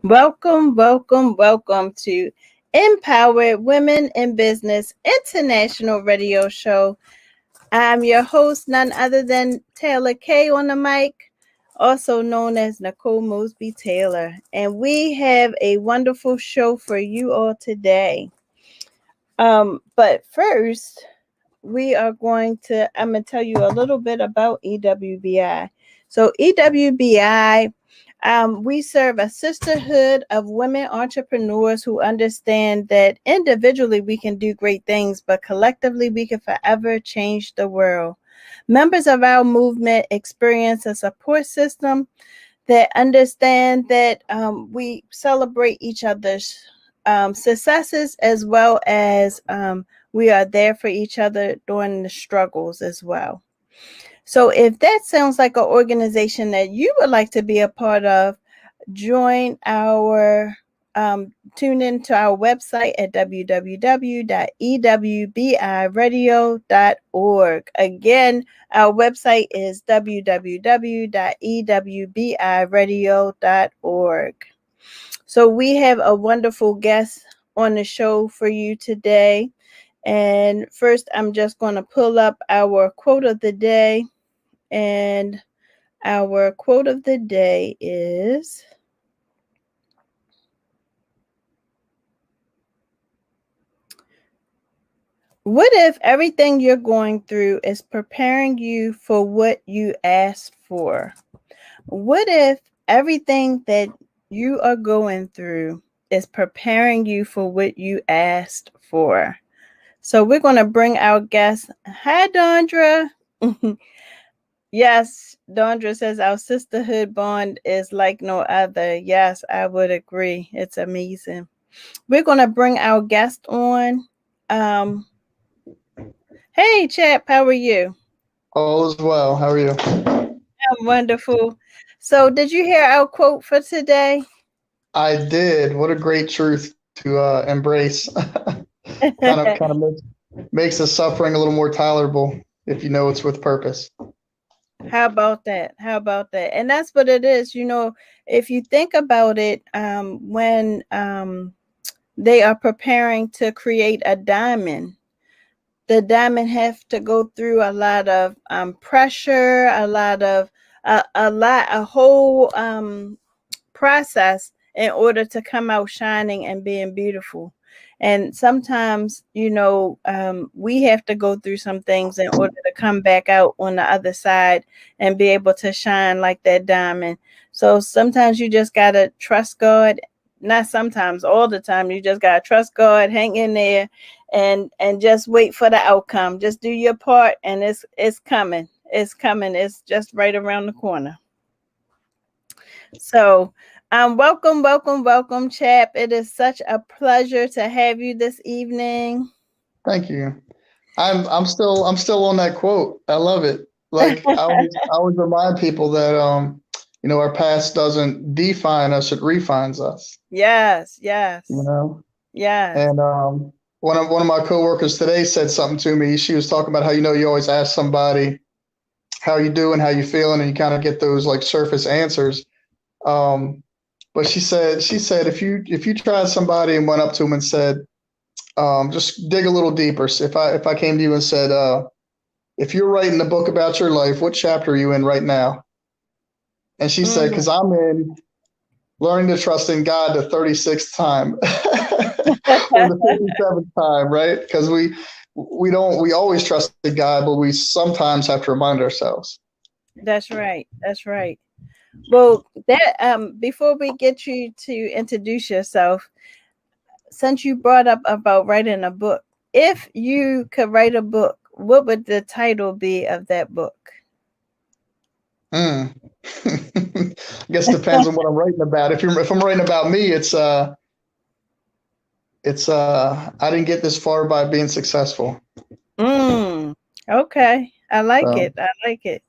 Welcome, welcome, welcome to Empowered Women in Business International Radio Show. I'm your host, none other than Taylor K on the mic, also known as Nicole Mosby Taylor. And we have a wonderful show for you all today. But first, I'm going to tell you a little bit about EWBI. So EWBI, we serve a sisterhood of women entrepreneurs who understand that individually we can do great things, but collectively we can forever change the world. Members of our movement experience a support system that understand that we celebrate each other's successes, as well as we are there for each other during the struggles as well. So if that sounds like an organization that you would like to be a part of, tune into our website at www.ewbiradio.org. Again, our website is www.ewbiradio.org. So we have a wonderful guest on the show for you today. And first, I'm just going to pull up our quote of the day. And our quote of the day is, what if everything you're going through is preparing you for what you asked for? What if everything that you are going through is preparing you for what you asked for? So we're going to bring our guest. Hi, Dondra. Yes, Dondra says our sisterhood bond is like no other. Yes, I would agree. It's amazing. We're going to bring our guest on. Hey, Chap, how are you? All is well. How are you? I'm wonderful. So did you hear our quote for today? I did. What a great truth to embrace. Makes the suffering a little more tolerable if you know it's with purpose. How about that? How about that? And that's what it is. You know, if you think about it, when they are preparing to create a diamond, the diamond have to go through a lot of pressure, a whole process in order to come out shining and being beautiful. And sometimes, we have to go through some things in order to come back out on the other side and be able to shine like that diamond. So sometimes you just got to trust God. Not sometimes, all the time. You just got to trust God, hang in there, and just wait for the outcome. Just do your part, and it's coming. It's coming. It's just right around the corner. So, welcome, welcome, welcome, Chap. It is such a pleasure to have you this evening. Thank you. I'm still on that quote. I love it. Like I always remind people that our past doesn't define us, it refines us. Yes, yes, You know? yes. And one of my coworkers today said something to me. She was talking about how you always ask somebody how you doing, how you feeling, and you kind of get those like surface answers. Um, but she said if you tried somebody and went up to them and said, just dig a little deeper. So if I came to you and said, if you're writing a book about your life, what chapter are you in right now? And she said, because I'm in learning to trust in God the 36th time or the 57th time, right? Because we always trust in God, but we sometimes have to remind ourselves. That's right. That's right. Well, that before we get you to introduce yourself, since you brought up about writing a book, if you could write a book, what would the title be of that book? I guess depends on what I'm writing about. If I'm writing about me, it's I didn't get this far by being successful. Okay. I like So it. I like it.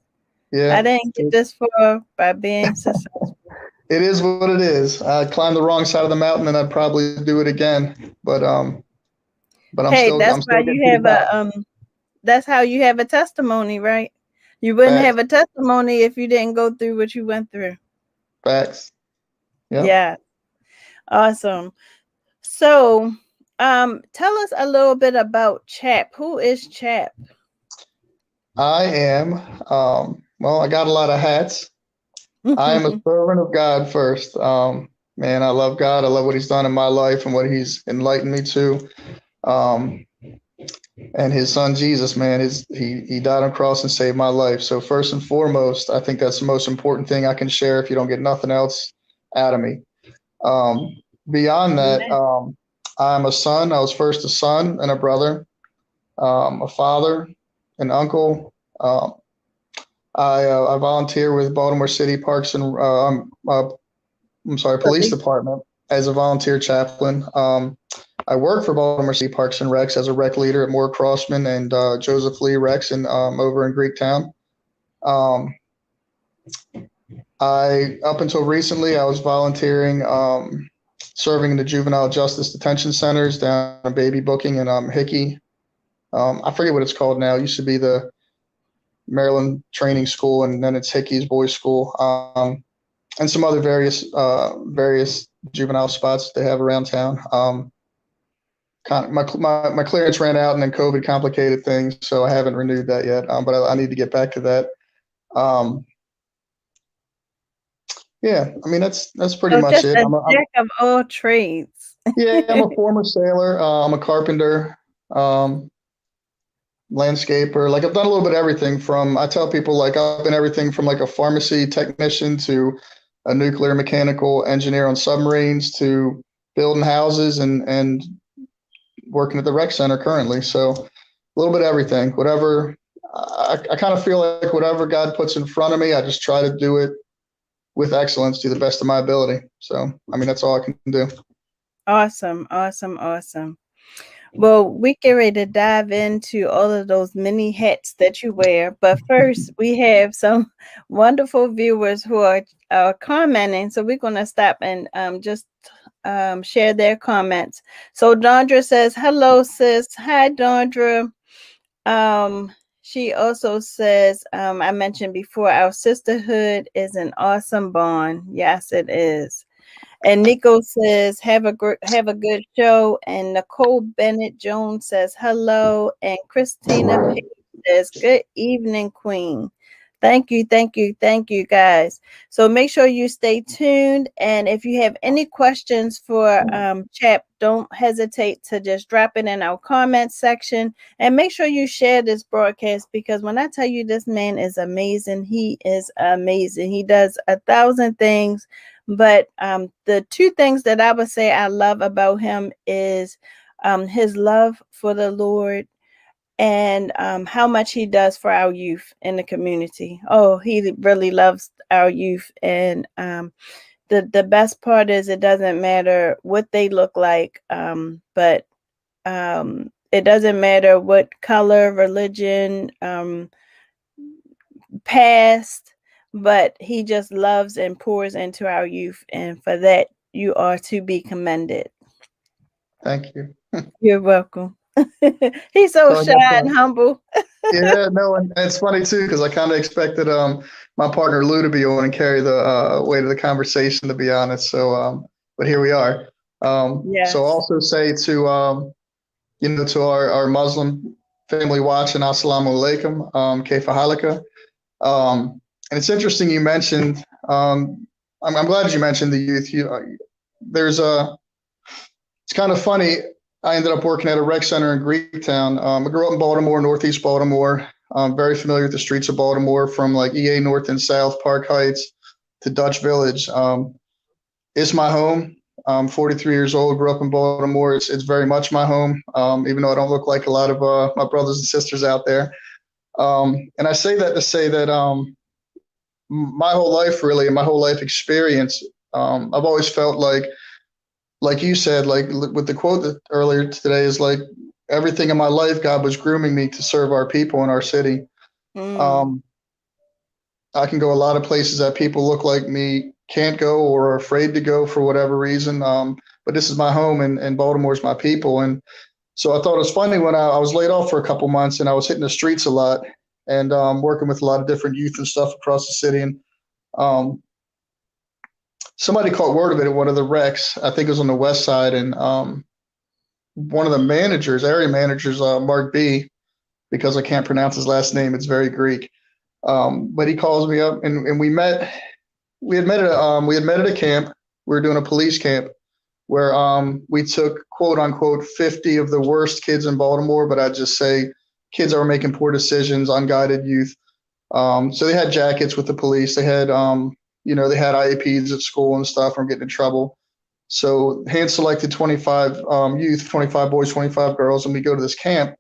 I yeah, didn't get this far by being successful. it is what it is. I climbed the wrong side of the mountain, and I'd probably do it again. But Hey, I'm still getting to the top. that's how you have a testimony, right? You wouldn't have Facts, a testimony if you didn't go through what you went through. facts. Yep. Yeah. Awesome. So, tell us a little bit about Chap. Who is Chap? I am, well, I got a lot of hats. I am a servant of God first. Man, I love God. I love what He's done in my life and what He's enlightened me to. Um, and His Son Jesus, man, he died on the cross and saved my life. So first and foremost, I think that's the most important thing I can share. If you don't get nothing else out of me, beyond that, Amen. I'm a son. I was first a son and a brother, a father, an uncle. I volunteer with Baltimore City Parks and I'm sorry, Police Department as a volunteer chaplain. I work for Baltimore City Parks and Recs as a rec leader at Moore Crossman and Joseph Lee Recs in over in Greektown. Um, I up until recently I was volunteering, serving in the juvenile justice detention centers down in Baby Booking in Hickey. I forget what it's called now. It used to be the Maryland Training School, and then it's Hickey's Boys School, and some other various juvenile spots they have around town. My clearance ran out, and then COVID complicated things, so I haven't renewed that yet. But I need to get back to that. Yeah, I mean that's pretty So much just it. a jack of all trades. Yeah, I'm a former sailor. I'm a carpenter. Landscaper. Like I've done a little bit of everything from, I tell people like I've been everything from like a pharmacy technician to a nuclear mechanical engineer on submarines to building houses and working at the rec center currently. So a little bit of everything, whatever. I kind of feel like whatever God puts in front of me, I just try to do it with excellence to the best of my ability. So, I mean, that's all I can do. Awesome, awesome, awesome. Well, we get ready to dive into all of those many hats that you wear. But first, we have some wonderful viewers who are commenting. So we're going to stop and just share their comments. So Dondra says, hello, sis. Hi, Dondra. She also says, I mentioned before, our sisterhood is an awesome bond. Yes, it is. And Nico says, have a good show. And Nicole Bennett Jones says, hello. And Christina Page says, good evening, Queen. Thank you, thank you, thank you, guys. So make sure you stay tuned. And if you have any questions for Chap, don't hesitate to just drop it in our comment section. And make sure you share this broadcast, because when I tell you this man is amazing, he is amazing. He does 1,000 things. But the two things that I would say I love about him is his love for the Lord, and how much he does for our youth in the community. Oh, he really loves our youth. And the best part is it doesn't matter what they look like, but it doesn't matter what color, religion, past, but he just loves and pours into our youth. And for that, you are to be commended. Thank you. You're welcome. He's so shy and humble. Yeah, no, and it's funny too because I kind of expected my partner Lou to be on and carry the weight of the conversation, to be honest. So, but here we are. Yes. So also say to to our Muslim family watching, Assalamu alaikum, Kaifa halaka. And it's interesting you mentioned. I'm glad you mentioned the youth. It's kind of funny. I ended up working at a rec center in Greektown. I grew up in Baltimore, Northeast Baltimore. I'm very familiar with the streets of Baltimore, from like EA North and South, Park Heights to Dutch Village. It's my home. I'm 43 years old, grew up in Baltimore. It's very much my home, even though I don't look like a lot of my brothers and sisters out there. And I say that to say that my whole life, really, my whole life experience, I've always felt like you said, like with the quote that earlier today, is like everything in my life, God was grooming me to serve our people in our city. I can go a lot of places that people look like me can't go or are afraid to go for whatever reason. But this is my home, and Baltimore's my people. And so I thought it was funny when I was laid off for a couple months and I was hitting the streets a lot and working with a lot of different youth and stuff across the city. And somebody caught word of it at one of the recs. I think it was on the west side, and one of the managers, area managers, Mark B, because I can't pronounce his last name, it's very Greek. But he calls me up, and we met. We had met at a camp. We were doing a police camp where we took quote unquote 50 of the worst kids in Baltimore, but I'd just say kids that were making poor decisions, unguided youth. So they had jackets with the police. They had they had IAPs at school and stuff and getting in trouble. So hand selected 25 youth, 25 boys, 25 girls, and we go to this camp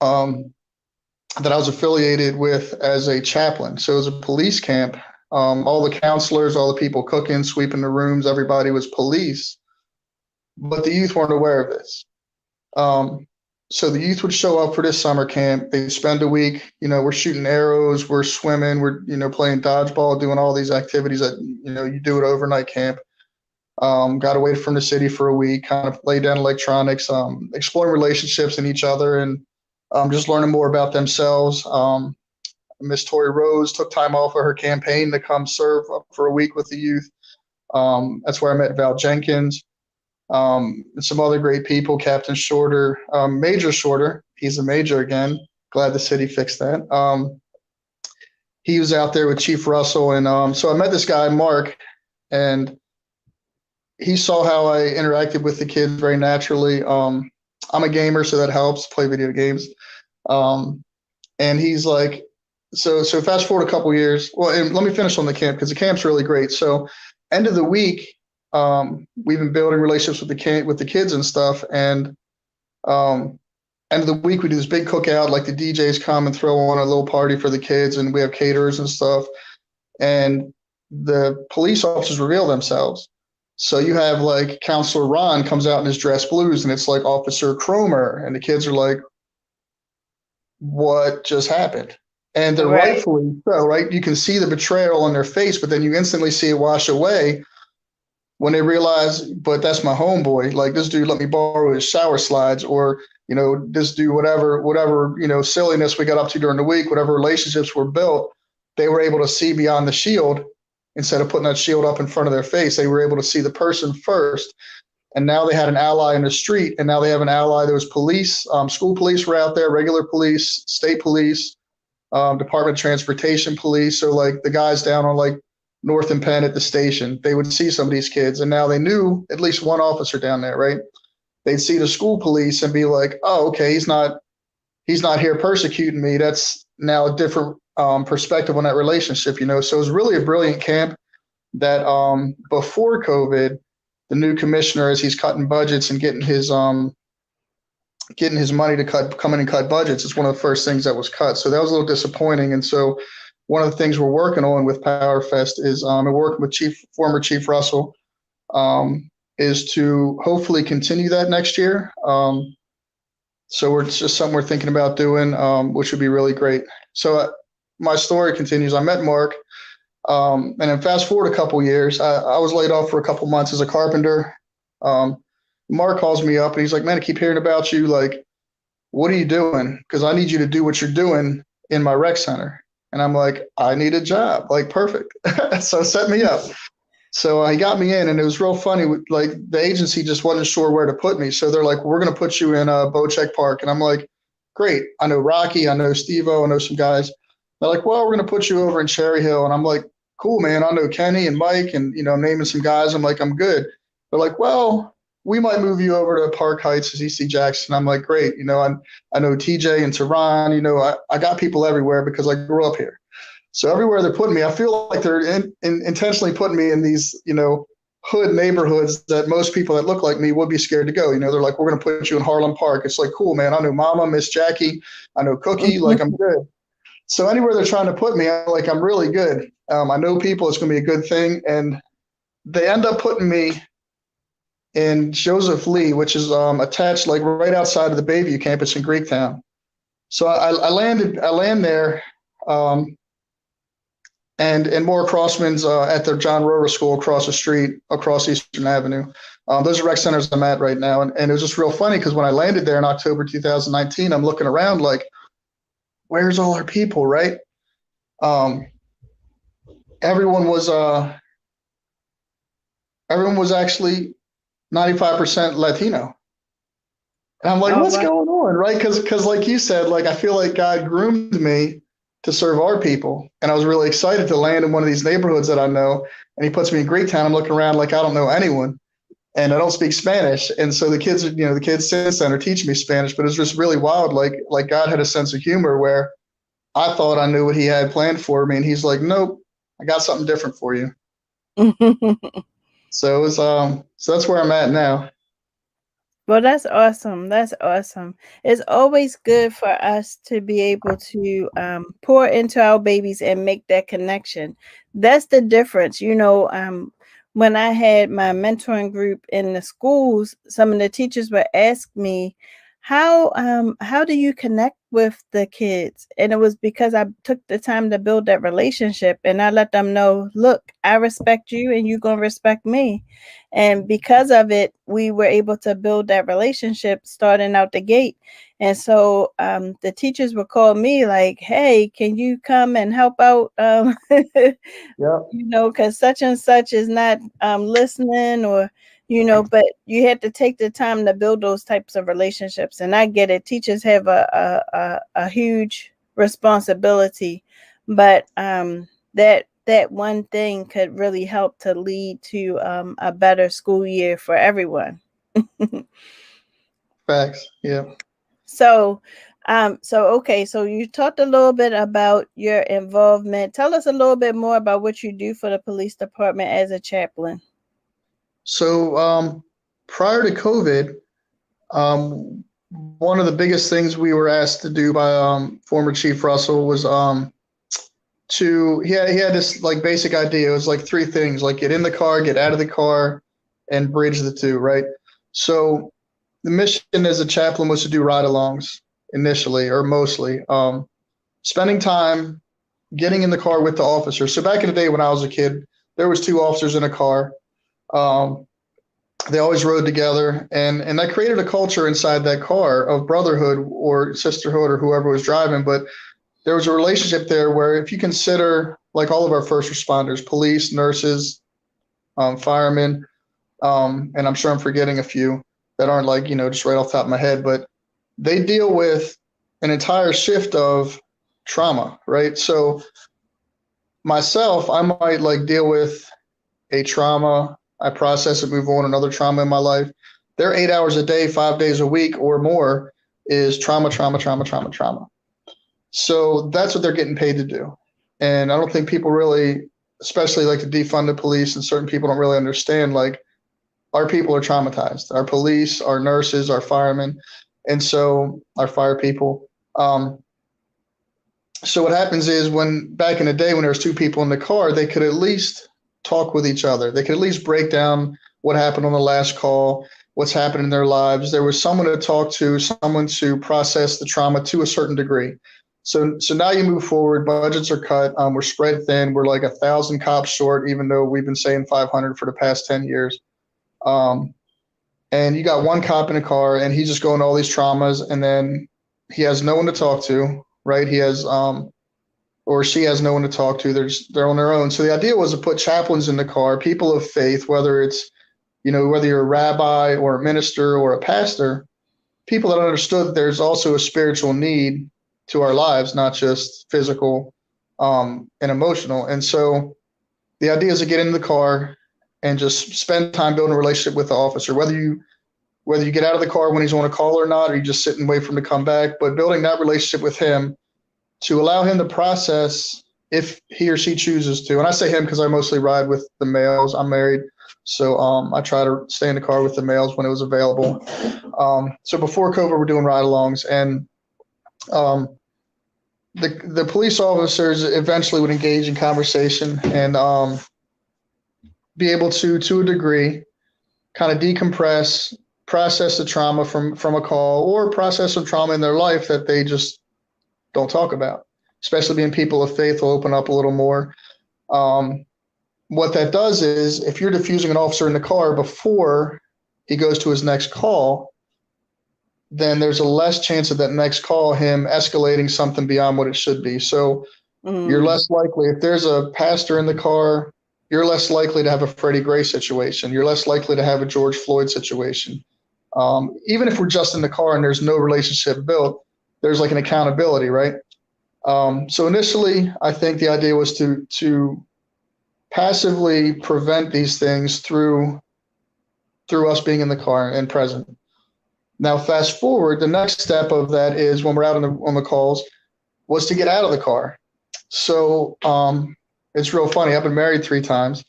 that I was affiliated with as a chaplain. So it was a police camp. All the counselors, all the people cooking, sweeping the rooms, everybody was police, but the youth weren't aware of this. So the youth would show up for this summer camp. They'd spend a week, we're shooting arrows, we're swimming, we're, playing dodgeball, doing all these activities that, you do at overnight camp. Got away from the city for a week, kind of laid down electronics, exploring relationships in each other, and just learning more about themselves. Miss Tori Rose took time off of her campaign to come serve for a week with the youth. That's where I met Val Jenkins, and some other great people, Captain Shorter, Major Shorter. He's a major again. Glad the city fixed that. He was out there with Chief Russell. And so I met this guy, Mark, and he saw how I interacted with the kids very naturally. I'm a gamer, so that helps, play video games. And he's like, so fast forward a couple years. Well, and let me finish on the camp because the camp's really great. So end of the week, we've been building relationships with the kids and stuff. And end of the week, we do this big cookout. Like the DJs come and throw on a little party for the kids, and we have caterers and stuff. And the police officers reveal themselves. So you have like Counselor Ron comes out in his dress blues, and it's like Officer Cromer, and the kids are like, "What just happened?" And they're rightfully so, right? You can see the betrayal on their face, but then you instantly see it wash away when they realize, but that's my homeboy. Like, this dude let me borrow his shower slides, or, this dude, whatever, silliness we got up to during the week, whatever relationships were built, they were able to see beyond the shield. Instead of putting that shield up in front of their face, they were able to see the person first. And now they had an ally in the street, and now they have an ally. There was police, school police were out there, regular police, state police, Department of Transportation police. So like the guys down on like North and Penn at the station, they would see some of these kids, and now they knew at least one officer down there, right? They'd see the school police and be like, "Oh, okay, he's not here persecuting me." That's now a different perspective on that relationship, So it was really a brilliant camp that before COVID, the new commissioner, as he's cutting budgets and getting his money to come in and cut budgets, it's one of the first things that was cut. So that was a little disappointing. And so one of the things we're working on with PowerFest is and working with former Chief Russell is to hopefully continue that next year. So it's just something we're thinking about doing, which would be really great. So my story continues. I met Mark, and then fast forward a couple years. I was laid off for a couple months as a carpenter. Mark calls me up and he's like, "Man, I keep hearing about you. Like, what are you doing? Because I need you to do what you're doing in my rec center." And I'm like, "I need a job." Like, perfect. So set me up. So he got me in, and it was real funny. Like, the agency just wasn't sure where to put me. So they're like, "We're going to put you in Bocheck Park." And I'm like, "Great. I know Rocky. I know Steve-O. I know some guys." They're like, "Well, we're going to put you over in Cherry Hill." And I'm like, "Cool, man. I know Kenny and Mike, and, I'm naming some guys." I'm like, "I'm good." They're like, "Well, we might move you over to Park Heights as EC Jackson." I'm like, "Great. I know TJ and Tehran. I got people everywhere because I grew up here." So everywhere they're putting me, I feel like they're intentionally putting me in these, hood neighborhoods that most people that look like me would be scared to go. They're like, "We're going to put you in Harlem Park." It's like, cool, man. I know Mama, Miss Jackie. I know Cookie. Like, I'm good. So anywhere they're trying to put me, I'm really good. I know people. It's going to be a good thing. And they end up putting me in Joseph Lee, which is attached like right outside of the Bayview campus in Greektown. So I land there, and Maura Crossman's at their John Rohrer School across the street, across Eastern Avenue. Those are rec centers I'm at right now. And it was just real funny because when I landed there in October 2019, I'm looking around like, where's all our people, right? Everyone was everyone was actually 95% Latino. And I'm like, Oh, what's wow. going on, right? Because like you said, like I feel like God groomed me to serve our people, and I was really excited to land in one of these neighborhoods that I know. And He puts me in Greektown. I'm looking around like I don't know anyone, and I don't speak Spanish. And so the kids, the kids since then are teaching me Spanish. But it's just really wild. Like God had a sense of humor where I thought I knew what He had planned for me, and He's like, nope, I got something different for you. So it was so that's where I'm at now. Well, that's awesome. That's awesome. It's always good for us to be able to pour into our babies and make that connection. That's the difference. When I had my mentoring group in the schools, some of the teachers would ask me, how do you connect with the kids? And it was because I took the time to build that relationship, and I let them know, look, I respect you and you're gonna respect me. And because of it, we were able to build that relationship starting out the gate. And so the teachers would call me like, hey, can you come and help out? Yeah, Because such and such is not listening, or but you had to take the time to build those types of relationships. And I get it. Teachers have a huge responsibility, but that one thing could really help to lead to a better school year for everyone. facts. Yeah. So, okay, so you talked a little bit about your involvement. Tell us a little bit more about what you do for the police department as a chaplain. So prior to COVID, one of the biggest things we were asked to do by former Chief Russell was he had this like basic idea. It was like three things: like get in the car, get out of the car, and bridge the two. Right. So the mission as a chaplain was to do ride-alongs initially, or mostly, spending time getting in the car with the officer. So back in the day when I was a kid, there was two officers in a car. Um, they always rode together, and that created a culture inside that car of brotherhood or sisterhood or whoever was driving. But there was a relationship there where if you consider like all of our first responders, police, nurses, firemen, and I'm sure I'm forgetting a few that aren't like, just right off the top of my head, but they deal with an entire shift of trauma, right? So myself, I might like deal with a trauma, I process it, move on, another trauma in my life. Their 8 hours a day, 5 days a week or more is trauma, trauma, trauma, trauma, trauma. So that's what they're getting paid to do. And I don't think people really, especially like the defunded police and certain people don't really understand, like our people are traumatized, our police, our nurses, our firemen, and so our fire people. So what happens is when back in the day when there was two people in the car, they could at least talk with each other. They could at least break down what happened on the last call, what's happened in their lives. There was someone to talk to, someone to process the trauma to a certain degree. So now you move forward. Budgets are cut. We're spread thin. We're like 1,000 cops short, even though we've been saying 500 for the past 10 years. And you got one cop in a car, and he's just going to all these traumas, and then he has no one to talk to, right? He has or she has no one to talk to. They're on their own. So the idea was to put chaplains in the car, people of faith, whether it's, whether you're a rabbi or a minister or a pastor, people that understood that there's also a spiritual need to our lives, not just physical and emotional. And so the idea is to get into the car and just spend time building a relationship with the officer, whether you get out of the car when he's on a call or not, or you just sit and wait for him to come back, but building that relationship with him to allow him to process if he or she chooses to. And I say him because I mostly ride with the males. I'm married, so I try to stay in the car with the males when it was available. So before COVID, we're doing ride-alongs, and the police officers eventually would engage in conversation and be able to a degree, kind of decompress, process the trauma from a call, or process some trauma in their life that they just don't talk about. Especially being people of faith will open up a little more. What that does is if you're diffusing an officer in the car before he goes to his next call, then there's a less chance of that next call him escalating something beyond what it should be. So you're less likely, if there's a pastor in the car you're less likely to have a Freddie Gray situation. You're less likely to have a George Floyd situation. Even if we're just in the car and there's no relationship built, there's like an accountability, right? So initially, I think the idea was to passively prevent these things through us being in the car and present. Now, fast forward, the next step of that is when we're out on the calls was to get out of the car. So it's real funny. I've been married 3 times,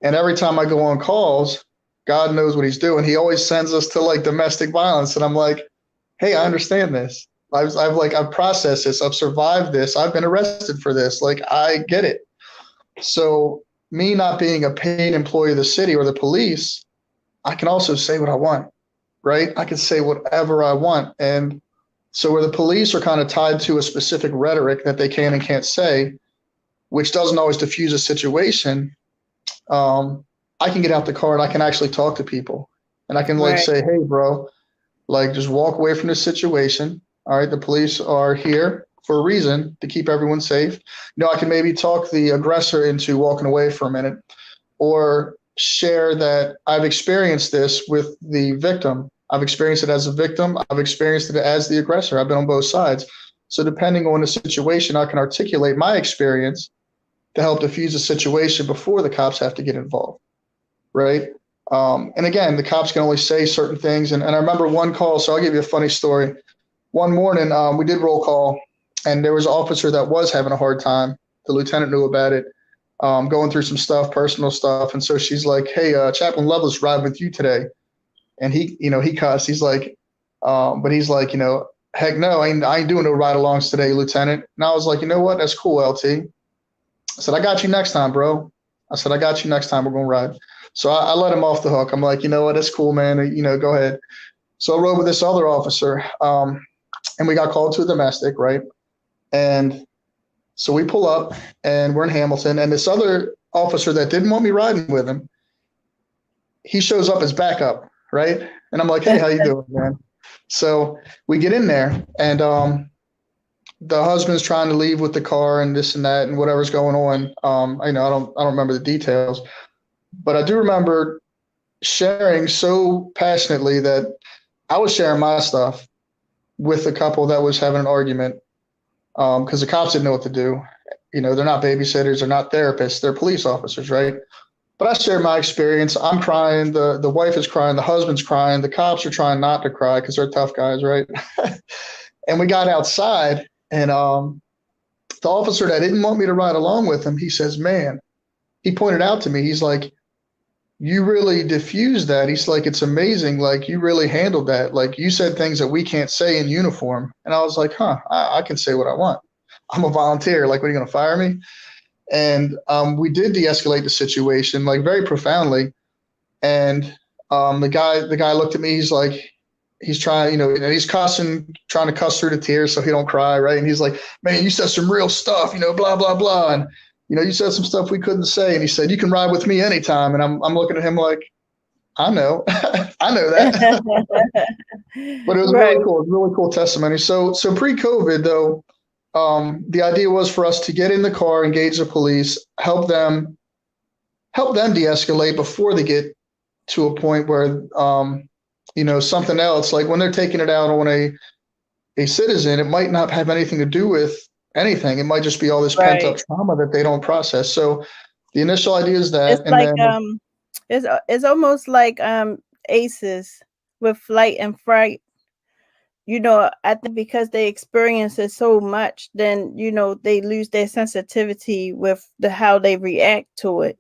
and every time I go on calls, God knows what he's doing. He always sends us to like domestic violence, and I'm like, hey, I understand this. I've processed this. I've survived this. I've been arrested for this. Like, I get it. So me not being a paid employee of the city or the police, I can also say what I want, right? I can say whatever I want. And so where the police are kind of tied to a specific rhetoric that they can and can't say, which doesn't always diffuse a situation, I can get out the car and I can actually talk to people. And I can like say, hey, bro, like just walk away from this situation. All right, the police are here for a reason, to keep everyone safe. I can maybe talk the aggressor into walking away for a minute, or share that I've experienced this with the victim. I've experienced it as a victim. I've experienced it as the aggressor. I've been on both sides. So depending on the situation, I can articulate my experience to help diffuse a situation before the cops have to get involved, right? And again, the cops can only say certain things. And I remember one call, so I'll give you a funny story. One morning, we did roll call, and there was an officer that was having a hard time. The lieutenant knew about it, going through some stuff, personal stuff. And so she's like, hey, Chaplain Lovelace riding with you today. And he cussed. He's like, but he's like, heck no, I ain't doing no ride alongs today, Lieutenant. And I was like, you know what? That's cool, LT. I said, I got you next time, bro. I said, I got you next time. We're going to ride. So I let him off the hook. I'm like, you know what? That's cool, man. Go ahead. So I rode with this other officer, and we got called to a domestic, right? And so we pull up, and we're in Hamilton, and this other officer that didn't want me riding with him, he shows up as backup, right? And I'm like, hey, how you doing, man? So we get in there, and the husband's trying to leave with the car and this and that and whatever's going on. I don't remember the details, but I do remember sharing so passionately that I was sharing my stuff with a couple that was having an argument, because the cops didn't know what to do. They're not babysitters, they're not therapists, they're police officers, right? But I shared my experience. I'm crying, the wife is crying, the husband's crying, the cops are trying not to cry because they're tough guys, right? And we got outside, and the officer that didn't want me to ride along with him, he says, man, he pointed out to me, he's like, you really diffused that. He's like, it's amazing. Like, you really handled that. Like, you said things that we can't say in uniform. And I was like, I can say what I want. I'm a volunteer. Like, what, are you going to fire me? And we did de-escalate the situation, like, very profoundly. And the guy looked at me. He's like, he's trying, and he's cussing, trying to cuss through the tears so he don't cry, right? And he's like, man, you said some real stuff, blah, blah, blah. And you said some stuff we couldn't say. And he said, you can ride with me anytime. And I'm looking at him like, I know, I know that. But it was really cool. It was really cool testimony. So pre-COVID though, the idea was for us to get in the car, engage the police, help them de-escalate before they get to a point where, something else, like when they're taking it out on a citizen, it might not have anything to do with anything. It might just be all this pent up trauma that they don't process. So the initial idea is that, it's like, it's almost like ACEs with flight and fright. I think because they experience it so much, then they lose their sensitivity with how they react to it.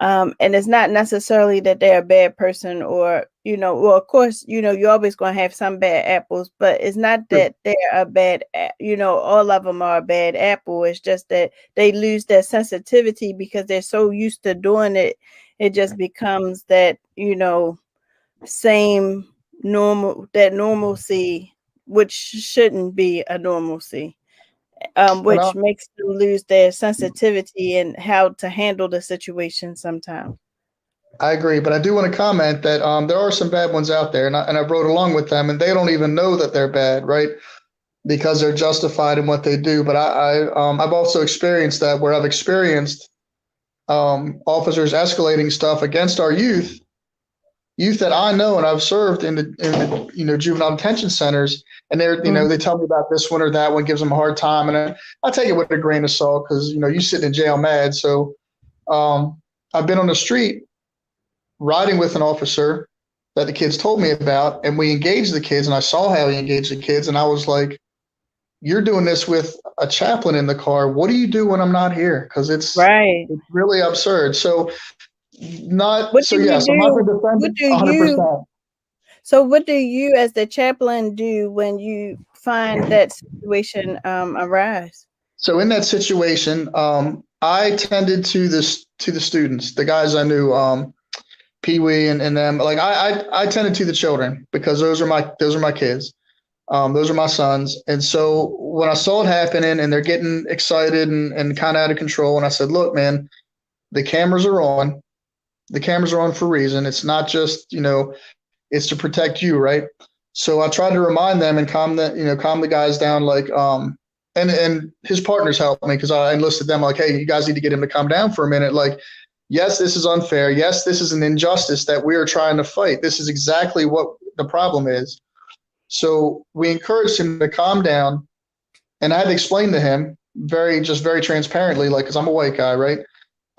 And it's not necessarily that they're a bad person, or well, of course, you're always going to have some bad apples, but it's not that they're a bad, all of them are a bad apple. It's just that they lose their sensitivity because they're so used to doing it. It just becomes that, same normalcy, which shouldn't be a normalcy, which makes them lose their sensitivity and how to handle the situation sometimes. I agree, but I do want to comment that there are some bad ones out there, and I rode along with them, and they don't even know that they're bad, right? Because they're justified in what they do. But I've also experienced that, where I've experienced officers escalating stuff against our youth that I know and I've served in the juvenile detention centers, and they're they tell me about this one or that one, gives them a hard time, and I take it with a grain of salt because you sitting in jail mad. So I've been on the street riding with an officer that the kids told me about, and we engaged the kids, and I saw how he engaged the kids, and I was like, "You're doing this with a chaplain in the car. What do you do when I'm not here?" Because it's really absurd. So. I'm not going to defend it 100%. So what do you as the chaplain do when you find that situation arise? So in that situation, I tended to the students, the guys I knew, Pee Wee and them. Like I tended to the children because those are my kids. Those are my sons. And so when I saw it happening and they're getting excited and kind of out of control, and I said, "Look, man, the cameras are on. The cameras are on for a reason. It's not just, it's to protect you, right?" So I tried to remind them and calm the guys down, like, and his partners helped me because I enlisted them, like, "Hey, you guys need to get him to calm down for a minute. Like, yes, this is unfair. Yes, this is an injustice that we are trying to fight. This is exactly what the problem is." So we encouraged him to calm down, and I had to explain to him very transparently, like, because I'm a white guy, right?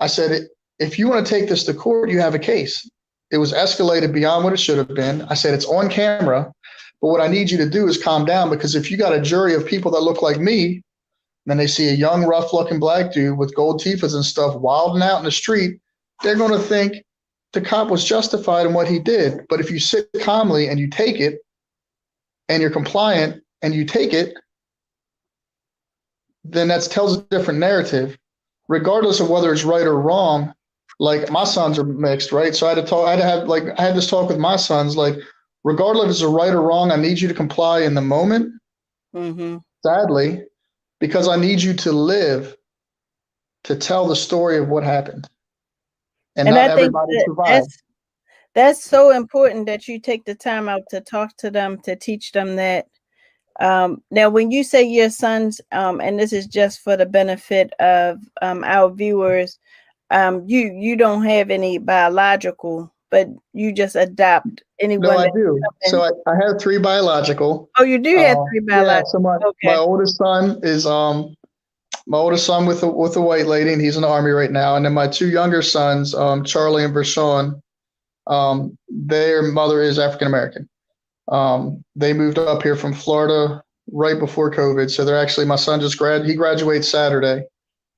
I said, "If you want to take this to court, you have a case. It was escalated beyond what it should have been." I said, "It's on camera, but what I need you to do is calm down, because if you got a jury of people that look like me, and then they see a young, rough-looking black dude with gold teethers and stuff wilding out in the street, they're going to think the cop was justified in what he did. But if you sit calmly and you take it, and you're compliant and you take it, then that tells a different narrative, regardless of whether it's right or wrong." Like, my sons are mixed, right? So I had this talk with my sons, like, regardless if it's a right or wrong, I need you to comply in the moment, sadly, because I need you to live to tell the story of what happened. And not everybody survived. That's so important that you take the time out to talk to them, to teach them that. Now, when you say your sons, and this is just for the benefit of our viewers, you don't have any biological, but you just adopt anyone. No, I do. So I have 3 biological. Oh, you do have 3 biological. Yeah, so my oldest son is with a white lady, and he's in the Army right now. And then my 2 younger sons, Charlie and Vershawn, their mother is African American. They moved up here from Florida right before COVID. So they're actually, my son he graduates Saturday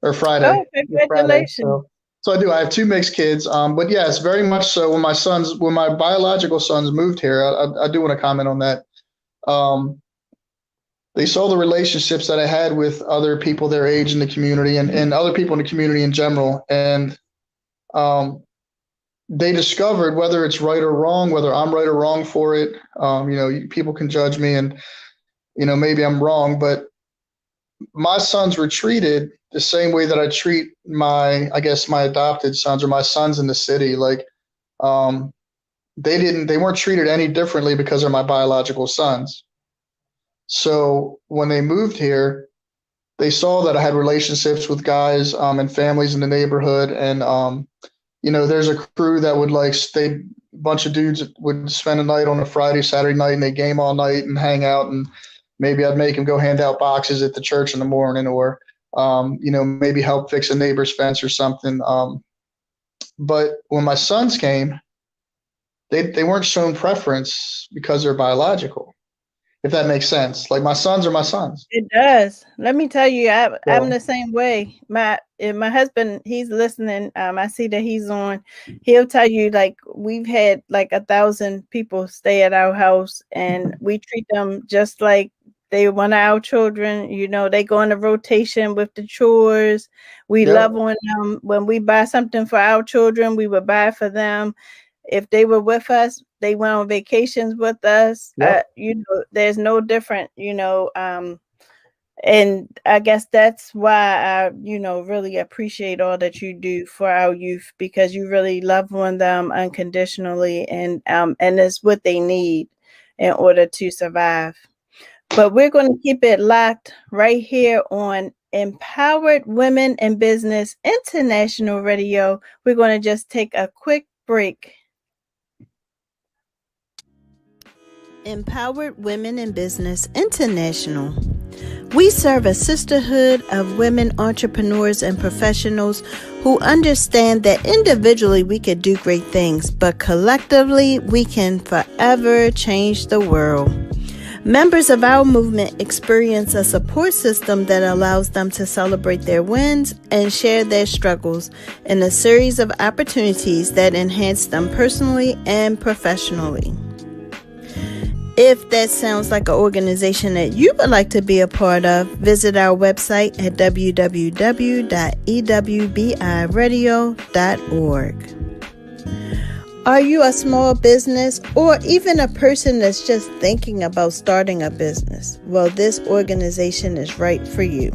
or Friday. Oh, congratulations. So I do. I have 2 mixed kids. But yeah, it's very much so. When my biological sons moved here, I do want to comment on that. They saw the relationships that I had with other people their age in the community and other people in the community in general. And they discovered, whether it's right or wrong, whether I'm right or wrong for it, people can judge me and, maybe I'm wrong, but my sons were treated the same way that I treat my adopted sons or my sons in the city. Like, they weren't treated any differently because they're my biological sons. So when they moved here, they saw that I had relationships with guys and families in the neighborhood. And, there's a crew that would a bunch of dudes would spend a night on a Friday, Saturday night, and they game all night and hang out. And maybe I'd make them go hand out boxes at the church in the morning, or, maybe help fix a neighbor's fence or something. But when my sons came, they weren't shown preference because they're biological, if that makes sense. Like, my sons are my sons. It does. Let me tell you, I'm the same way. My husband, he's listening. I see that he's on. He'll tell you, like, we've had like 1,000 people stay at our house, and we treat them just like they one of our children. They go in a rotation with the chores. We love on them. When we buy something for our children, we would buy for them. If they were with us, they went on vacations with us. There's no different, and I guess that's why I, really appreciate all that you do for our youth, because you really love on them unconditionally, and it's what they need in order to survive. But we're going to keep it locked right here on Empowered Women in Business International Radio. We're going to just take a quick break. Empowered Women in Business International. We serve a sisterhood of women entrepreneurs and professionals who understand that individually we could do great things, but collectively we can forever change the world. Members of our movement experience a support system that allows them to celebrate their wins and share their struggles in a series of opportunities that enhance them personally and professionally. If that sounds like an organization that you would like to be a part of, visit our website at www.ewbiradio.org. Are you a small business or even a person that's just thinking about starting a business? Well, this organization is right for you.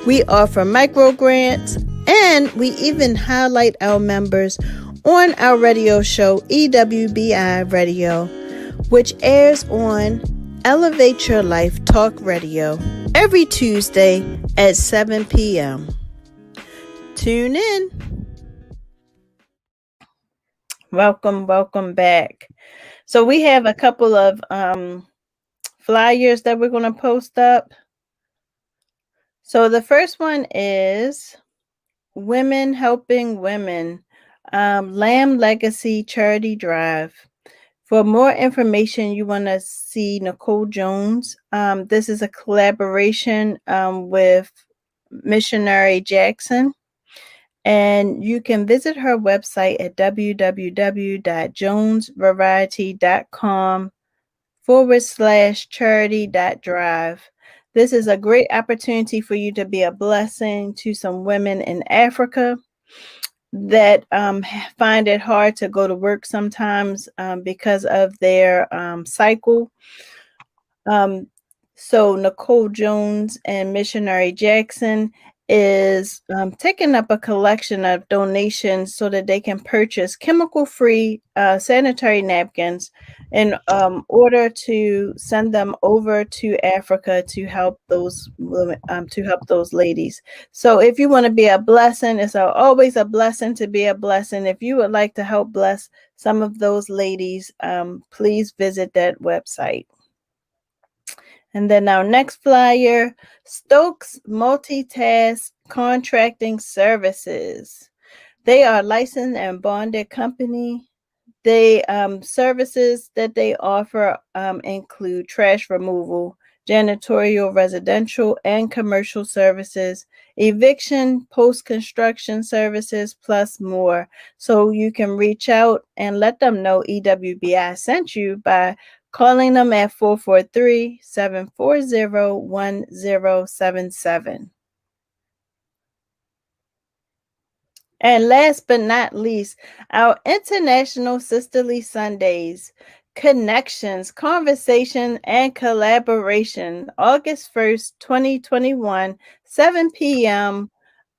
We offer micro grants and we even highlight our members on our radio show, EWBI Radio, which airs on Elevate Your Life Talk Radio every Tuesday at 7 p.m. Tune in. Welcome back. So we have a couple of flyers that we're going to post up. So the first one is Women Helping Women, Lamb Legacy Charity Drive. For more information, you want to see Nicole Jones. This is a collaboration with Missionary Jackson. And you can visit her website at www.jonesvariety.com/charity.drive. This is a great opportunity for you to be a blessing to some women in Africa that find it hard to go to work sometimes because of their cycle. So Nicole Jones and Missionary Jackson is taking up a collection of donations so that they can purchase chemical-free sanitary napkins in order to send them over to Africa to help those women, to help those ladies. So if you want to be a blessing, it's always a blessing to be a blessing. If you would like to help bless some of those ladies, please visit that website. And then our next flyer, Stokes Multitask Contracting Services. They are licensed and bonded company. They services that they offer include trash removal, janitorial, residential, and commercial services, eviction, post-construction services, plus more. So you can reach out and let them know EWBI sent you by calling them at 443-740-1077. And last but not least, our International Sisterly Sundays, Connections, Conversation, and Collaboration, August 1st, 2021, 7 p.m.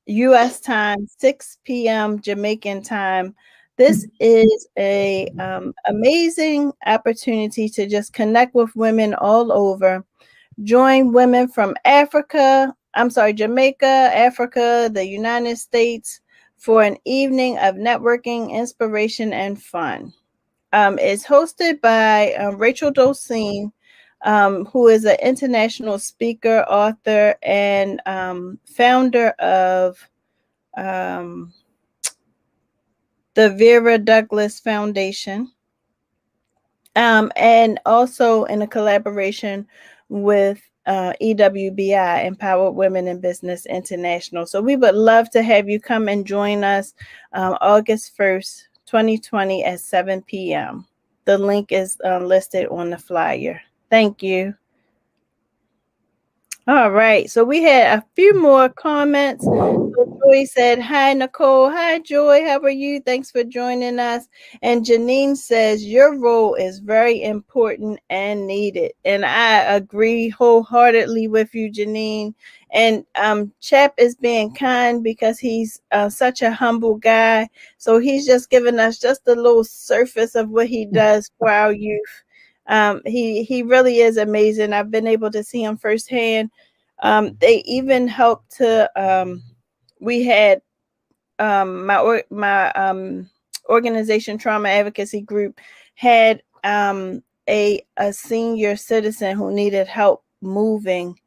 U.S. time, 6 p.m. Jamaican time. This is a amazing opportunity to just connect with women all over. Join women from Jamaica, Africa, the United States for an evening of networking, inspiration, and fun. It's hosted by Rachel Dolcine, who is an international speaker, author, and founder of the Vera Douglas Foundation, and also in a collaboration with EWBI, Empowered Women in Business International. So we would love to have you come and join us August 1st, 2020 at 7 p.m. The link is listed on the flyer. Thank you. All right, so we had a few more comments. So Joy said, hi, Nicole. Hi, Joy. How are you? Thanks for joining us. And Janine says, your role is very important and needed. And I agree wholeheartedly with you, Janine. And Chap is being kind because he's such a humble guy. So he's just giving us just a little surface of what he does for our youth. He really is amazing. I've been able to see him firsthand They even helped to. We had my organization, Trauma Advocacy Group, had a senior citizen who needed help moving,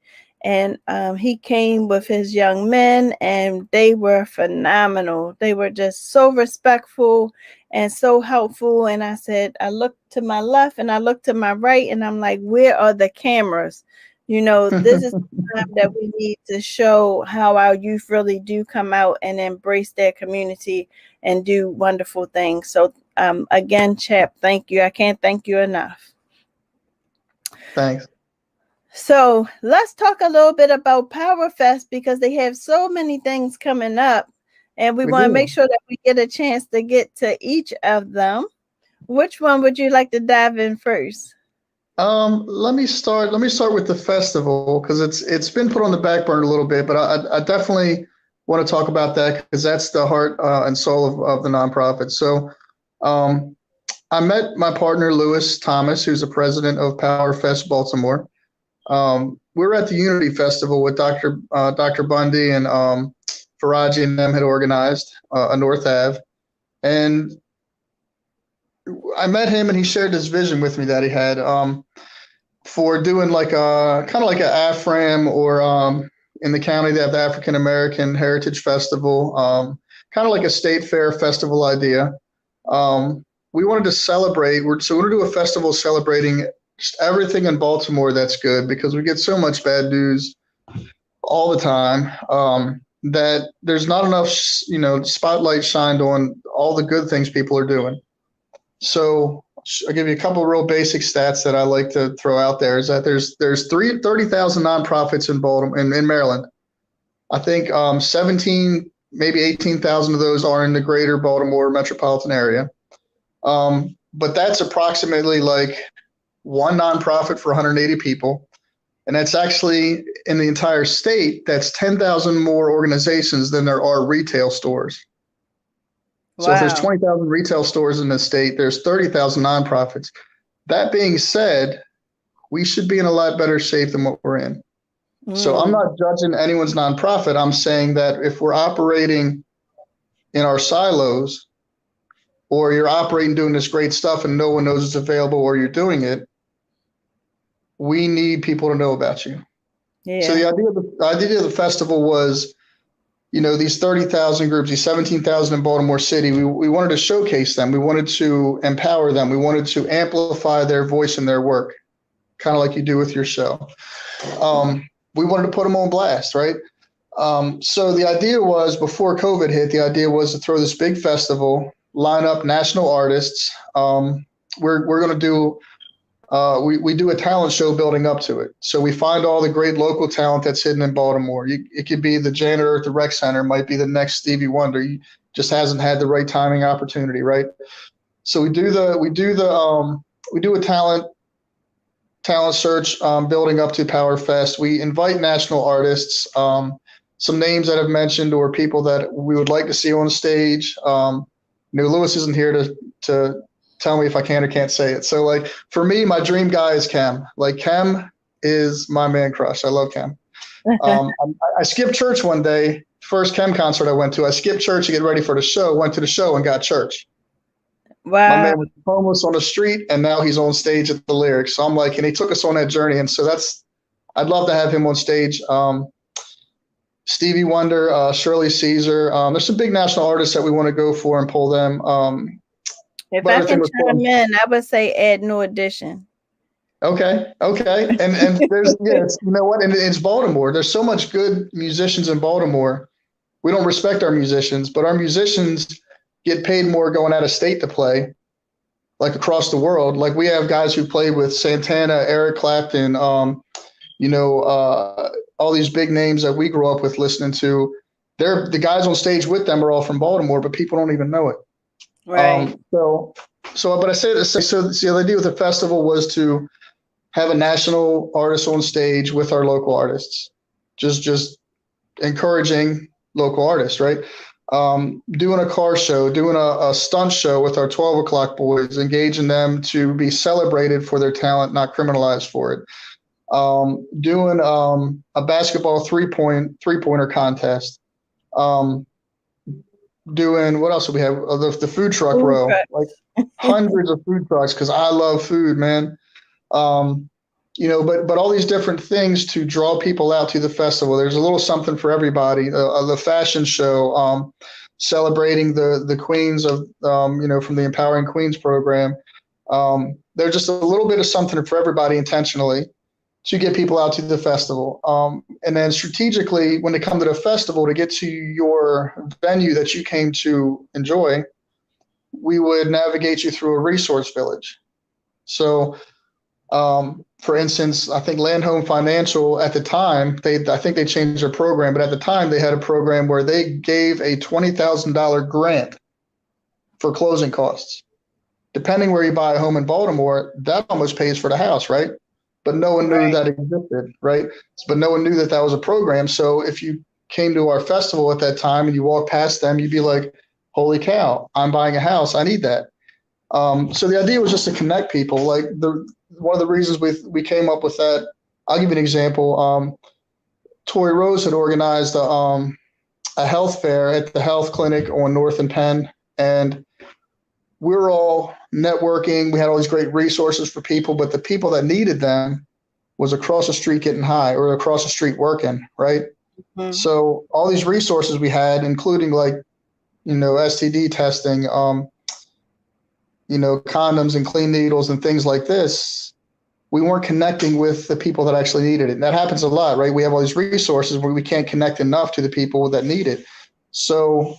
and he came with his young men, and they were phenomenal. They were just so respectful and so helpful. And I said, I looked to my left and I looked to my right, and I'm like, where are the cameras? This is the time that we need to show how our youth really do come out and embrace their community and do wonderful things. So again, Chap, thank you. I can't thank you enough. Thanks. So let's talk a little bit about PowerFest, because they have so many things coming up, and we want to make sure that we get a chance to get to each of them. Which one would you like to dive in first? Let me start with the festival, because it's been put on the back burner a little bit, but I definitely want to talk about that, because that's the heart and soul of the nonprofit. So I met my partner, Lewis Thomas, who's the president of PowerFest Baltimore. We were at the Unity Festival with Dr. Bundy and Faraji and them had organized a North Ave. And I met him, and he shared this vision with me that he had for doing like a kind of like an AFRAM, or in the county they have the African American Heritage Festival, kind of like a state fair festival idea. We wanted to celebrate. So we're going to do a festival celebrating just everything in Baltimore that's good, because we get so much bad news all the time that there's not enough, spotlight shined on all the good things people are doing. So I'll give you a couple of real basic stats that I like to throw out there. Is that there's 30,000 nonprofits in Baltimore, in Maryland. I think 17, maybe 18,000 of those are in the greater Baltimore metropolitan area. But that's approximately like one nonprofit for 180 people. And that's actually in the entire state, that's 10,000 more organizations than there are retail stores. Wow. So if there's 20,000 retail stores in the state, there's 30,000 nonprofits. That being said, we should be in a lot better shape than what we're in. So I'm not judging anyone's nonprofit. I'm saying that if we're operating in our silos, or you're operating doing this great stuff and no one knows it's available, or you're doing it, we need people to know about you. Yeah. So the idea of the festival was, these 30,000 groups, these 17,000 in Baltimore City, we wanted to showcase them. We wanted to empower them. We wanted to amplify their voice and their work, kind of like you do with your show. We wanted to put them on blast, right? So the idea was, before COVID hit, the idea was to throw this big festival, line up national artists. We're going to do we do a talent show building up to it. So we find all the great local talent that's hidden in Baltimore. It could be the janitor at the rec center, might be the next Stevie Wonder. He just hasn't had the right timing opportunity, right? So we do a talent search building up to PowerFest. We invite national artists, some names that I've mentioned, or people that we would like to see on stage. Lewis isn't here to tell me if I can or can't say it. So like for me, my dream guy is Cam. Like Cam is my man crush. I love Cam. I skipped church one day, first Cam concert I went to. I skipped church to get ready for the show, went to the show and got church. Wow. My man was homeless on the street, and now he's on stage at the Lyrics. So I'm like, and he took us on that journey. And so I'd love to have him on stage. Stevie Wonder, Shirley Caesar. There's some big national artists that we want to go for and pull them. If I can chime in, I would say add New Edition. Okay. And there's, and it's Baltimore. There's so much good musicians in Baltimore. We don't respect our musicians, but our musicians get paid more going out of state to play, like across the world. Like we have guys who play with Santana, Eric Clapton, all these big names that we grew up with listening to. The guys on stage with them are all from Baltimore, but people don't even know it. Right. But I say this. So the idea with the festival was to have a national artist on stage with our local artists, just encouraging local artists, right? Doing a car show, doing a stunt show with our 12 o'clock boys, engaging them to be celebrated for their talent, not criminalized for it. doing a basketball three-pointer contest, doing what else do we have? The food truck Food row, like trucks. hundreds of food trucks because I love food, man. But all these different things to draw people out to the festival. There's a little something for everybody. The fashion show, celebrating the queens of from the Empowering Queens program. There's just a little bit of something for everybody intentionally to get people out to the festival. And then strategically, when they come to the festival to get to your venue that you came to enjoy, we would navigate you through a resource village. So, for instance, I think Land Home Financial at the time, I think they changed their program, but at the time they had a program where they gave a $20,000 grant for closing costs. Depending where you buy a home in Baltimore, that almost pays for the house, right? But no one knew that existed, right? But no one knew that was a program. So if you came to our festival at that time and you walk past them, you'd be like, holy cow, I'm buying a house. I need that. So the idea was just to connect people. Like one of the reasons we came up with that, I'll give you an example. Tori Rose had organized a health fair at the health clinic on North and Penn, and we were all networking. We had all these great resources for people, but the people that needed them was across the street getting high or across the street working, right? Mm-hmm. So all these resources we had, including STD testing, condoms and clean needles and things like this, we weren't connecting with the people that actually needed it. And that happens a lot, right? We have all these resources where we can't connect enough to the people that need it. So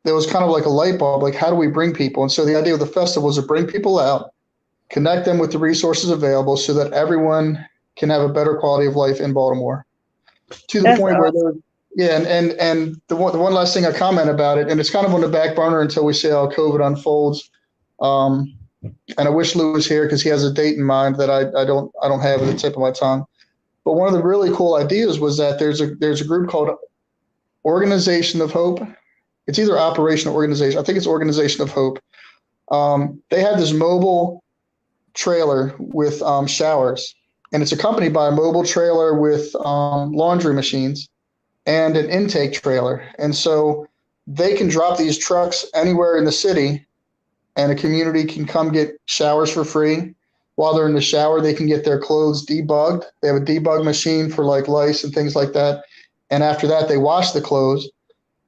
there was kind of like a light bulb, like how do we bring people? And so the idea of the festival is to bring people out, connect them with the resources available so that everyone can have a better quality of life in Baltimore. To the point where and the one last thing I comment about it, and it's kind of on the back burner until we see how COVID unfolds. And I wish Lou was here because he has a date in mind that I don't have at the tip of my tongue. But one of the really cool ideas was that there's a group called Organization of Hope. It's either Operation or Organization. I think it's Organization of Hope. They have this mobile trailer with showers, and it's accompanied by a mobile trailer with laundry machines and an intake trailer. And so they can drop these trucks anywhere in the city, and a community can come get showers for free. While they're in the shower, they can get their clothes debugged. They have a debug machine for like lice and things like that. And after that, they wash the clothes.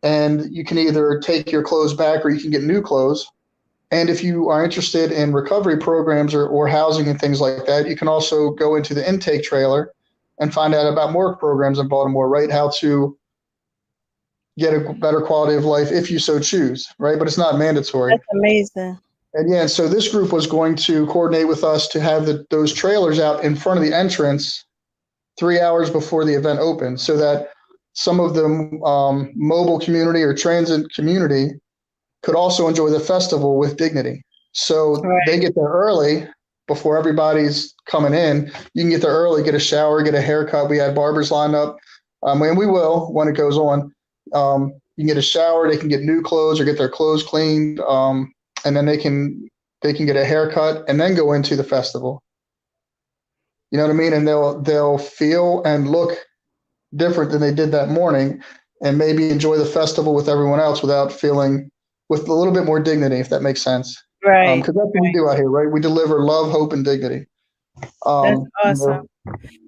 And you can either take your clothes back or you can get new clothes. And if you are interested in recovery programs or housing and things like that, you can also go into the intake trailer and find out about more programs in Baltimore, right? How to get a better quality of life if you so choose, right? But it's not mandatory. That's amazing. And so this group was going to coordinate with us to have those trailers out in front of the entrance 3 hours before the event opened, so that some of the mobile community or transit community could also enjoy the festival with dignity. So They get there early before everybody's coming in. You can get there early, get a shower, get a haircut. We had barbers lined up, and we will when it goes on. You can get a shower, they can get new clothes or get their clothes cleaned, and then they can get a haircut and then go into the festival. You know what I mean? And they'll feel and look different than they did that morning, and maybe enjoy the festival with everyone else with a little bit more dignity, if that makes sense. Right. Because that's what we do out here, right? We deliver love, hope, and dignity. That's awesome.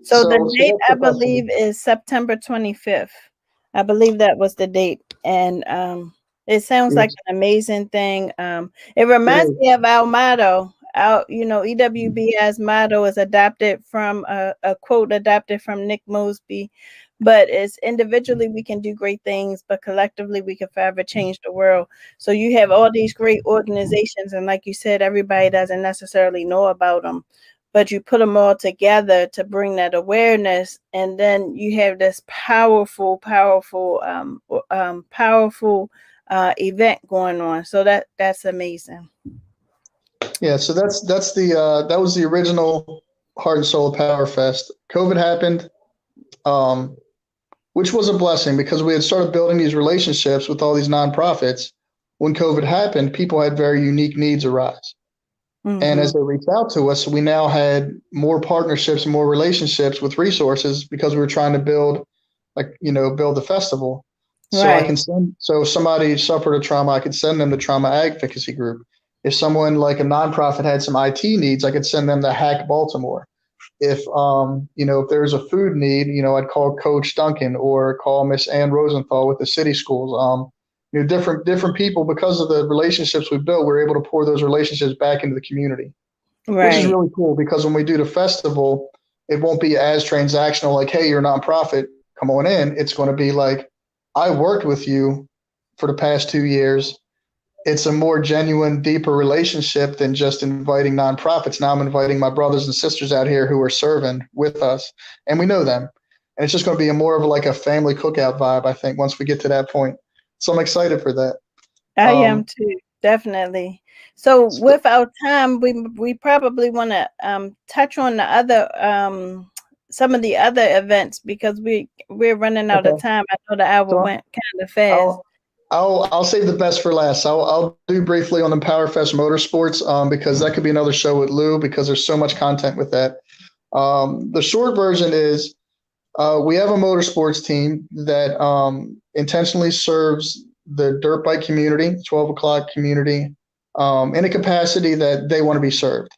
So the date, I believe, is September 25th. I believe that was the date. And it sounds like an amazing thing. It reminds me of our motto. EWBI's motto is adapted from a quote adapted from Nick Mosby, but it's individually we can do great things, but collectively we can forever change the world. So you have all these great organizations, and like you said, everybody doesn't necessarily know about them, but you put them all together to bring that awareness, and then you have this powerful event going on. So that's amazing. Yeah, so that was the original Heart and Soul Power Fest. COVID happened, which was a blessing because we had started building these relationships with all these nonprofits. When COVID happened, people had very unique needs arise. And as Mm-hmm. they reached out to us, we now had more partnerships and more relationships with resources because we were trying to build, build the festival. So I Right. can send, so if somebody suffered a trauma, I could send them to trauma advocacy group. If someone like a nonprofit had some IT needs, I could send them to Hack Baltimore. If there's a food need, I'd call Coach Duncan or call Miss Ann Rosenthal with the city schools. Different people, because of the relationships we built, we're able to pour those relationships back into the community, which is Right. really cool because when we do the festival, it won't be as transactional, like, hey, you're a nonprofit, come on in. It's going to be like, I worked with you for the past 2 years. It's a more genuine, deeper relationship than just inviting nonprofits. Now I'm inviting my brothers and sisters out here who are serving with us, and we know them. And it's just going to be a more of like a family cookout vibe, I think, once we get to that point. So I'm excited for that. I am Um, too, definitely. So so, with our time, we probably want to touch on the other some of the other events because we're running out of okay. time. I know the hour So went kind of fast. I'll I'll save the best for last. I'll do briefly on the PowerFest Motorsports because that could be another show with Lou because there's so much content with that. The short version is we have a motorsports team that intentionally serves the dirt bike community, 12 o'clock community, in a capacity that they want to be served.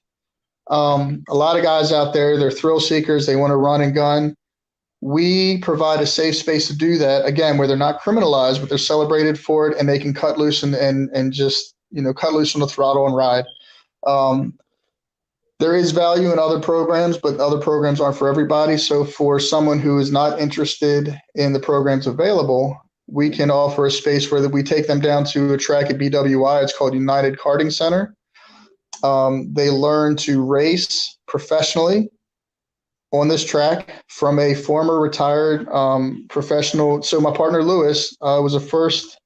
A lot of guys out there, they're thrill seekers. They want to run and gun. We provide a safe space to do that, again, where they're not criminalized, but they're celebrated for it and they can cut loose and just, cut loose on the throttle and ride. Um, there is value in other programs, but other programs aren't for everybody. So for someone who is not interested in the programs available, we can offer a space where we take them down to a track at BWI. It's called United Karting Center. They learn to race professionally on this track from a former retired professional. So my partner Lewis was the first.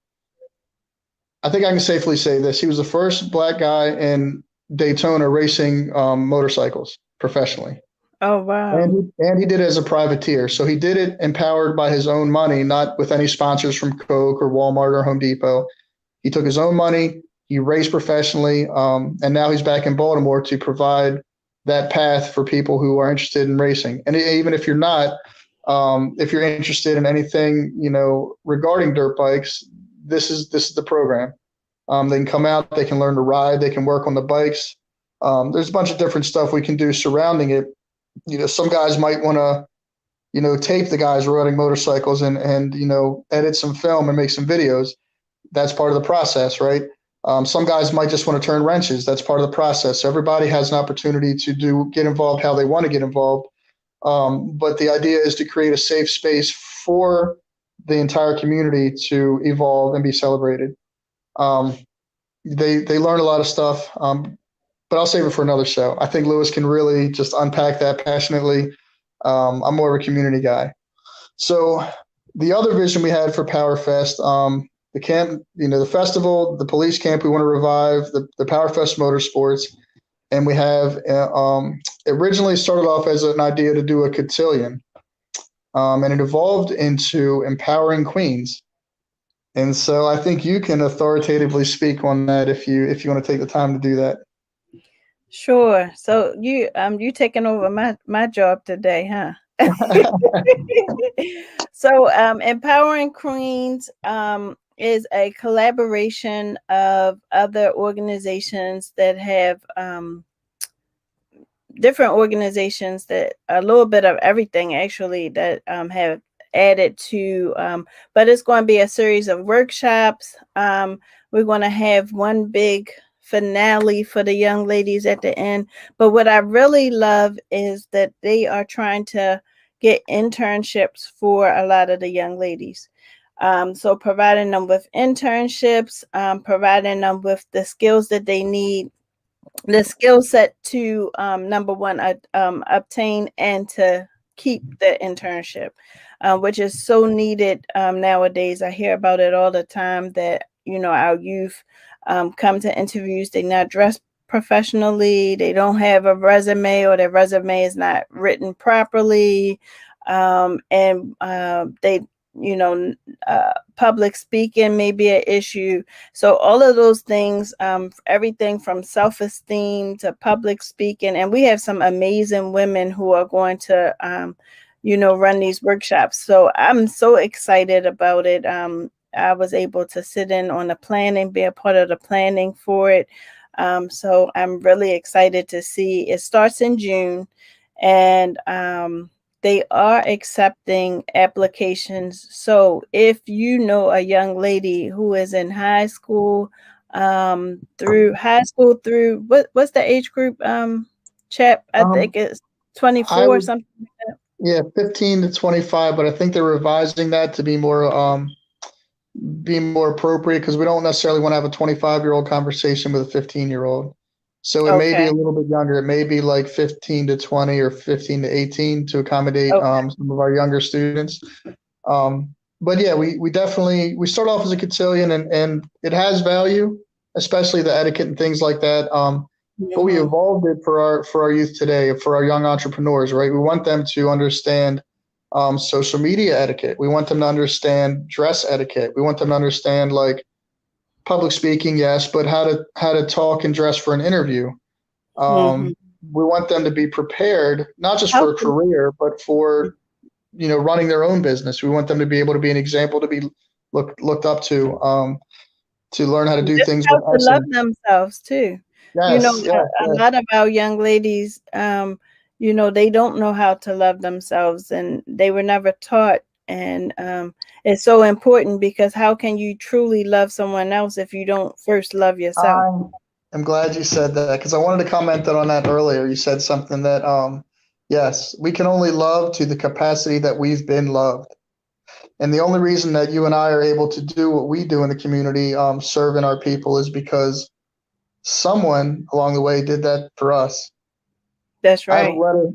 I think I can safely say this. He was the first black guy in Daytona racing motorcycles professionally, Oh wow. and he did it as a privateer. So he did it empowered by his own money, not with any sponsors from Coke or Walmart or Home Depot. He took his own money. He raced professionally, and now he's back in Baltimore to provide that path for people who are interested in racing. And even if you're not, if you're interested in anything, regarding dirt bikes, this is the program. They can come out, they can learn to ride, they can work on the bikes. There's a bunch of different stuff we can do surrounding it. Some guys might want to, tape the guys riding motorcycles and edit some film and make some videos. That's part of the process, right? Some guys might just want to turn wrenches. That's part of the process. So everybody has an opportunity to get involved how they want to get involved. But the idea is to create a safe space for the entire community to evolve and be celebrated. Um, they learn a lot of stuff, but I'll save it for another show. I think Lewis can really just unpack that passionately. I'm more of a community guy. So the other vision we had for PowerFest, the camp, the festival, the police camp, we want to revive the PowerFest Motorsports. And we have originally started off as an idea to do a cotillion, and it evolved into empowering queens. And so I think you can authoritatively speak on that if you want to take the time to do that. Sure. So you taking over my job today, huh? So Empowering Queens is a collaboration of other organizations that have different organizations that a little bit of everything actually that have added to but it's going to be a series of workshops. We're going to have one big finale for the young ladies at the end, but what I really love is that they are trying to get internships for a lot of the young ladies. So providing them with internships, providing them with the skills that they need, the skill set to number one obtain and to keep the internship, which is so needed nowadays. I hear about it all the time that our youth come to interviews, they not dressed professionally, they don't have a resume, or their resume is not written properly, and they public speaking may be an issue. So all of those things, everything from self-esteem to public speaking, and we have some amazing women who are going to, run these workshops. So I'm so excited about it. I was able to sit in on the planning, be a part of the planning for it. So I'm really excited to see. It starts in June, and they are accepting applications. So if you know a young lady who is in high school, through what's the age group, Chap? I Um, think it's I 24 would, something like that. yeah, 15 to 25, but I think they're revising that to be more appropriate because we don't necessarily want to have a 25-year-old conversation with a 15-year-old. So it may be Okay. a little bit younger. It may be like 15 to 20 or 15 to 18 to accommodate Okay. some of our younger students. But yeah, we definitely we start off as a cotillion, and it has value, especially the etiquette and things like that. But we Mhm. evolved it for our youth today, for our young entrepreneurs, right? We want them to understand social media etiquette. We want them to understand dress etiquette. We want them to understand like public speaking, yes, but how to talk and dress for an interview. Mhm. We want them to be prepared, not just How for a to career, but for running their own business. We want them to be able to be an example to be looked up to learn how to do just things how with to love excellence. themselves too. Yes, yes, A yes. lot of our young ladies, they don't know how to love themselves, and they were never taught. And it's so important, because how can you truly love someone else if you don't first love yourself? I am glad you said that because I wanted to comment on that earlier. You said something that, yes, we can only love to the capacity that we've been loved. And the only reason that you and I are able to do what we do in the community, serving our people, is because someone along the way did that for us. That's I have a right. letter.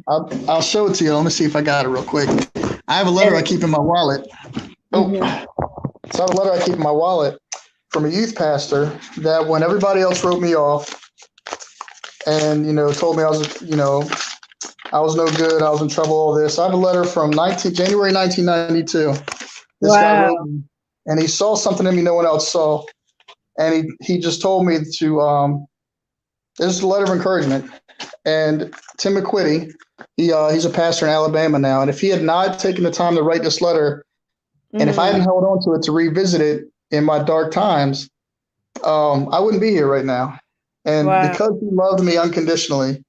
I'll show it to you. Let me see if I got it real quick. I have a letter I And keep in my wallet. Oh, mhm. so I have a letter I keep in my wallet from a youth pastor that when everybody else wrote me off and told me I was no good, I was in trouble, all this. I have a letter from January 1992. This guy Wow. wrote me, and he saw something in me no one else saw, and he just told me to this is a letter of encouragement. And Tim McQuitty, he's a pastor in Alabama now, and if he had not taken the time to write this letter, and if I hadn't Mm, held on to it to revisit it in my dark times, I wouldn't be here right now. And wow. because he loved me unconditionally,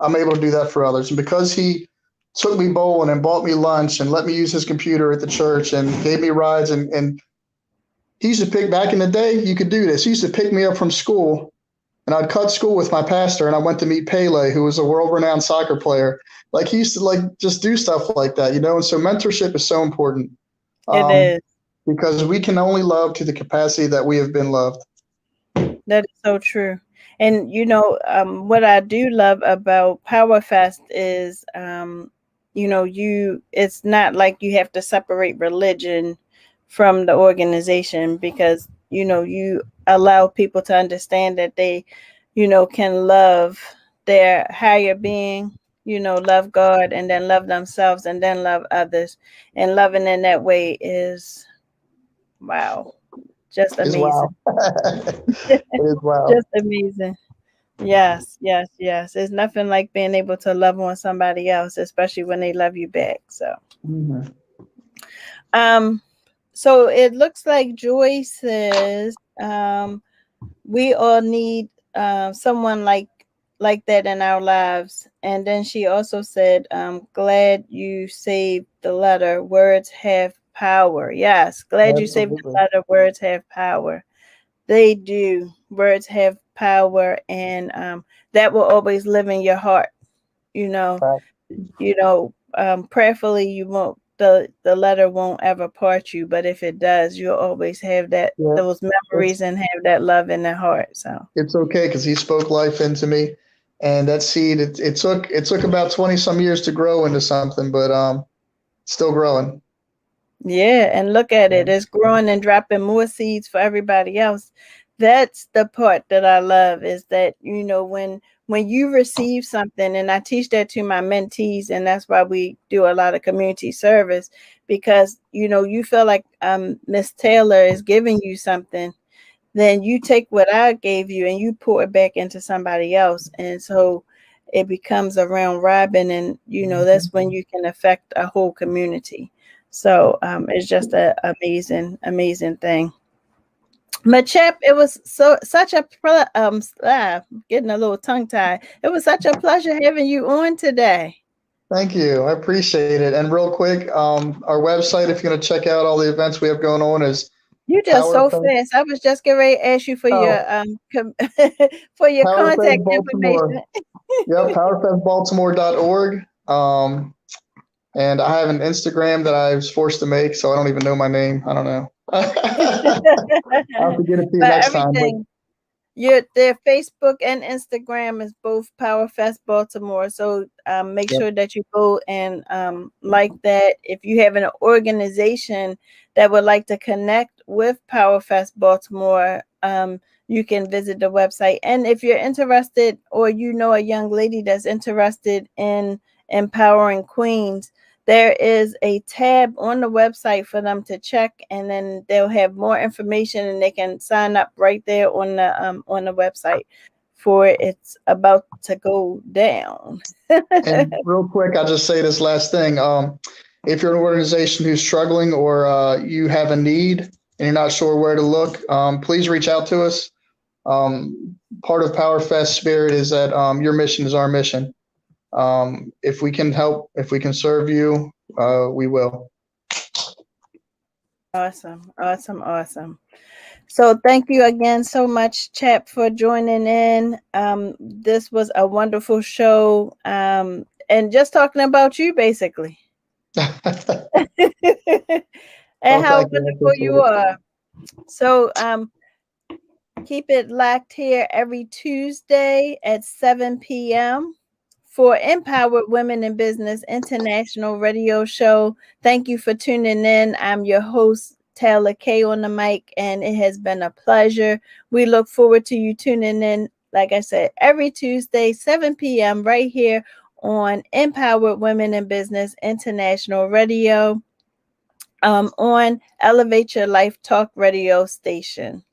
I'm able to do that for others. And because he took me bowling and bought me lunch and let me use his computer at the church and gave me rides, and he used to pick back in the day, you could do this. He used to pick me up from school, and I'd cut school with my pastor, and I went to meet Pele, who was a world-renowned soccer player. Like he used to like just do stuff like that. And so mentorship is so important, It um, is. because we can only love to the capacity that we have been loved. That is so true. And what I do love about Power Fest is, it's not like you have to separate religion from the organization, because you allow people to understand that they, can love their higher being, love God, and then love themselves, and then love others. And loving in that way is, wow, just Is amazing. wow. It is wow. Just amazing. Yes, yes, yes. It's nothing like being able to love on somebody else, especially when they love you back. So, Mhm. um, so it looks like Joy says, we all need someone like that in our lives. And then she also said, glad you saved the letter. Words have power. Yes, glad you saved the Absolutely. letter. Words have power. They do. Words have power, and that will always live in your heart. You know, Fact. Prayerfully, you won't. The letter won't ever part you, but if it does, you'll always have Yeah. those It's memories and have that love in the heart. So it's okay because he spoke life into me, and that seed it took about 20 some years to grow into something, but still growing. yeah, and look at Yeah. it. It's growing and dropping more seeds for everybody else. That's the part that I love, is that, when when you receive something, and I teach that to my mentees, and that's why we do a lot of community service, because you feel like Miss Taylor is giving you something, then you take what I gave you and you pour it back into somebody else, and so it becomes a round robin, and that's when you can affect a whole community. So it's just an amazing thing. But Chap, it was such a getting a little tongue tied. It was such a pleasure having you on today. Thank you. I appreciate it. And real quick, our website, if you're going to check out all the events we have going on, is You just so fast. I was just getting ready to ask you for your for your contact information. Yep, powerfestbaltimore.org. And I have an Instagram that I was forced to make, so I don't even know my name. I don't know. I'll have to get it to you next time. Their Facebook and Instagram is both PowerFest Baltimore. So make sure that you go and like that. If you have an organization that would like to connect with PowerFest Baltimore, you can visit the website. And if you're interested, or a young lady that's interested in empowering queens, there is a tab on the website for them to check, and then they'll have more information, and they can sign up right there on the website for it's about to go down. And real quick, I'll just say this last thing. If you're an organization who's struggling, or you have a need and you're not sure where to look, please reach out to us. Part of PowerFest spirit is that your mission is our mission. If we can help, if we can serve you, we will. Awesome. So thank you again so much, Chap, for joining in. This was a wonderful show, and just talking about you, basically. And how wonderful you are. So keep it locked here every Tuesday at 7 p.m. for Empowered Women in Business International Radio Show. Thank you for tuning in. I'm your host, Taylor K, on the mic, and it has been a pleasure. We look forward to you tuning in, like I said, every Tuesday, 7 p.m. right here on Empowered Women in Business International Radio, on Elevate Your Life Talk radio station.